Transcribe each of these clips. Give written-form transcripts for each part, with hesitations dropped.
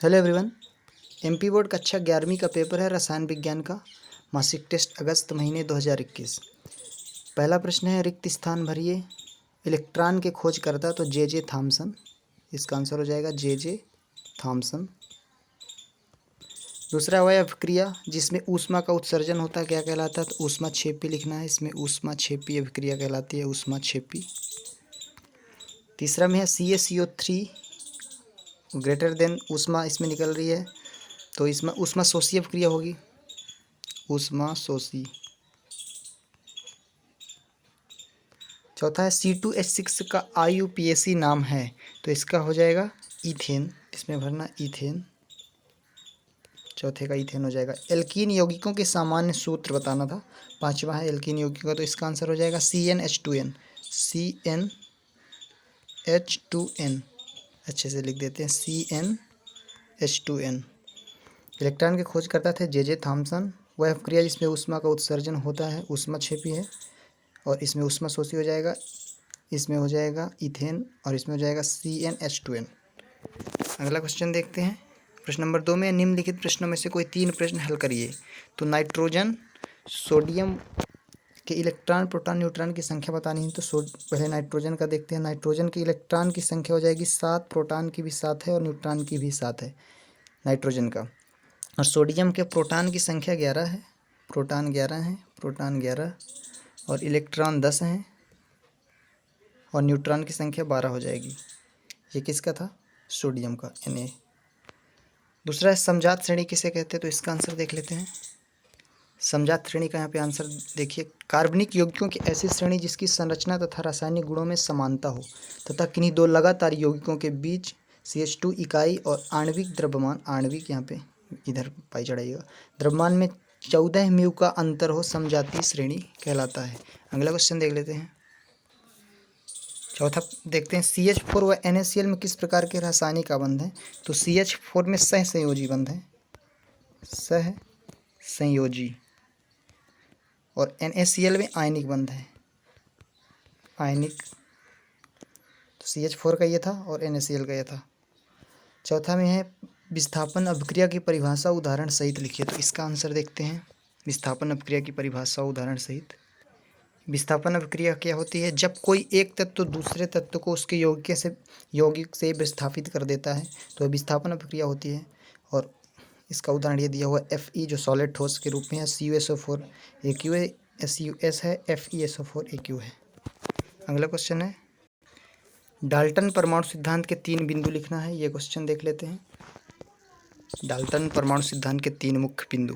Hello everyone. MP board कक्षा 11वीं का पेपर है रसायन विज्ञान का, मासिक टेस्ट अगस्त महीने 2021। पहला प्रश्न है, रिक्त स्थान भरिए। इलेक्ट्रॉन के खोजकर्ता तो जे थॉमसन, इसका आंसर हो जाएगा जे थॉमसन। दूसरा अवयव क्रिया जिसमें ऊष्मा का उत्सर्जन होता है क्या कहलाता है, तो ऊष्माक्षेपी लिखना है। इसमें ऊष्माक्षेपी अभिक्रिया कहलाती है, ऊष्माक्षेपी। तीसरा में है CaCO3 ग्रेटर देन ऊष्मा इसमें निकल रही है, तो इसमें ऊष्मा शोषी अभिक्रिया होगी, ऊष्मा शोषी। चौथा है C2H6 का IUPAC नाम है, तो इसका हो जाएगा इथेन, इसमें भरना इथेन। चौथे का इथेन हो जाएगा। एल्कीन यौगिकों के सामान्य सूत्र बताना था। पांचवा है एल्कीन यौगिकों का, तो इसका आंसर हो जाएगा CnH2n, CnH2n। अच्छे से लिख देते हैं, CnH2n। इलेक्ट्रॉन के खोजकर्ता थे जे थॉमसन। वह अभिक्रिया जिसमें ऊष्मा का उत्सर्जन होता है ऊष्माक्षेपी है, और इसमें ऊष्मा शोषी हो जाएगा, इसमें हो जाएगा इथेन, और इसमें हो जाएगा CnH2n। अगला क्वेश्चन देखते हैं। प्रश्न नंबर 2 में निम्नलिखित प्रश्नों में से कोई 3 प्रश्न हल करिए। तो नाइट्रोजन सोडियम के इलेक्ट्रॉन प्रोटॉन न्यूट्रॉन की संख्या बतानी है। तो पहले नाइट्रोजन का देखते हैं। नाइट्रोजन की इलेक्ट्रॉन की संख्या हो जाएगी 7, प्रोटॉन की भी 7 है और न्यूट्रॉन की भी 7 है नाइट्रोजन का। और सोडियम के प्रोटॉन की संख्या 11 है, प्रोटॉन 11 है, प्रोटॉन 11, और इलेक्ट्रॉन 10 हैं, और न्यूट्रॉन की संख्या 12 हो जाएगी। ये किसका था? सोडियम का, Na। दूसरा है समजात श्रेणी किसे कहते हैं, तो इसका आंसर देख लेते हैं। समजात श्रेणी का यहाँ पे आंसर देखिए, कार्बनिक यौगिकों की ऐसी श्रेणी जिसकी संरचना तथा रासायनिक गुणों में समानता हो तथा किन्हीं दो लगातार यौगिकों के बीच CH2 इकाई और आणविक द्रव्यमान, आणविक यहाँ पे इधर पाई चढ़ाइएगा, द्रव्यमान में 14 म्यू का अंतर हो, समजातीय श्रेणी कहलाता है। अगला क्वेश्चन देख लेते हैं। चौथा देखते हैं, CH4 व NaCl में किस प्रकार के रासायनिक आबंध हैं। तो CH4 में सहसंयोजी बंध है, सहसंयोजी, और NaCl में आयनिक बंध है, आयनिक। तो CH4 का ये था और NaCl का ये था। चौथा में है विस्थापन अभिक्रिया की परिभाषा उदाहरण सहित लिखिए। तो इसका आंसर देखते हैं। विस्थापन अभिक्रिया की परिभाषा उदाहरण सहित। विस्थापन अभिक्रिया क्या होती है? जब कोई एक तत्व दूसरे तत्व को उसके यौगिक से विस्थापित कर देता है तो विस्थापन अभिक्रिया होती है। और इसका उदाहरण ये दिया हुआ Fe जो सॉलिड ठोस के रूप में है, CuSO4 AQ है, SUS है, FeSO4 AQ है। अगला क्वेश्चन है, डाल्टन परमाणु सिद्धांत के 3 बिंदु लिखना है। ये क्वेश्चन देख लेते हैं। डाल्टन परमाणु सिद्धांत के 3 मुख्य बिंदु।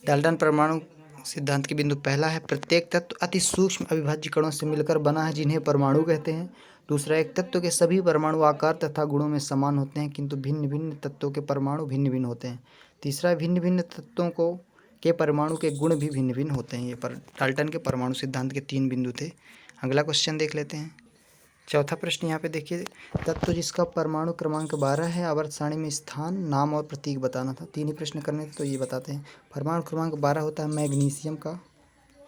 डाल्टन परमाणु सिद्धांत के बिंदु पहला है, प्रत्येक तत्व अति सूक्ष्म अविभाज्य कणों से मिलकर बना है जिन्हें परमाणु कहते हैं। दूसरा, एक तत्व के सभी परमाणु आकार तथा गुणों में समान होते हैं किंतु भिन्न भिन्न तत्वों के परमाणु भिन्न भिन्न होते हैं। तीसरा, भिन्न भिन्न तत्वों के परमाणु के गुण भी भिन्न भिन्न होते हैं। ये डाल्टन के परमाणु सिद्धांत के 3 बिंदु थे। अगला क्वेश्चन देख लेते हैं। चौथा प्रश्न यहाँ पे देखिए, तत्व जिसका परमाणु क्रमांक 12 है, आवर्त सारणी में स्थान, नाम और प्रतीक बताना था। 3 ही प्रश्न करने थे तो ये बताते हैं। परमाणु क्रमांक 12 होता है मैग्नीशियम का,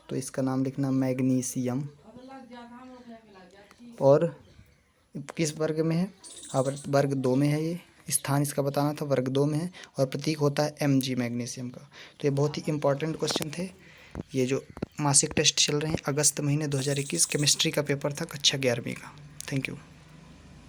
तो इसका नाम लिखना मैग्नीशियम। और किस वर्ग में है? आवर्त वर्ग 2 में है। ये स्थान इसका बताना था, वर्ग 2 में है। और प्रतीक होता है Mg मैग्नीशियम का। तो ये बहुत ही इंपॉर्टेंट क्वेश्चन थे। ये जो मासिक टेस्ट चल रहे हैं अगस्त महीने 2021 केमिस्ट्री का पेपर था कक्षा 11वीं का। Thank you.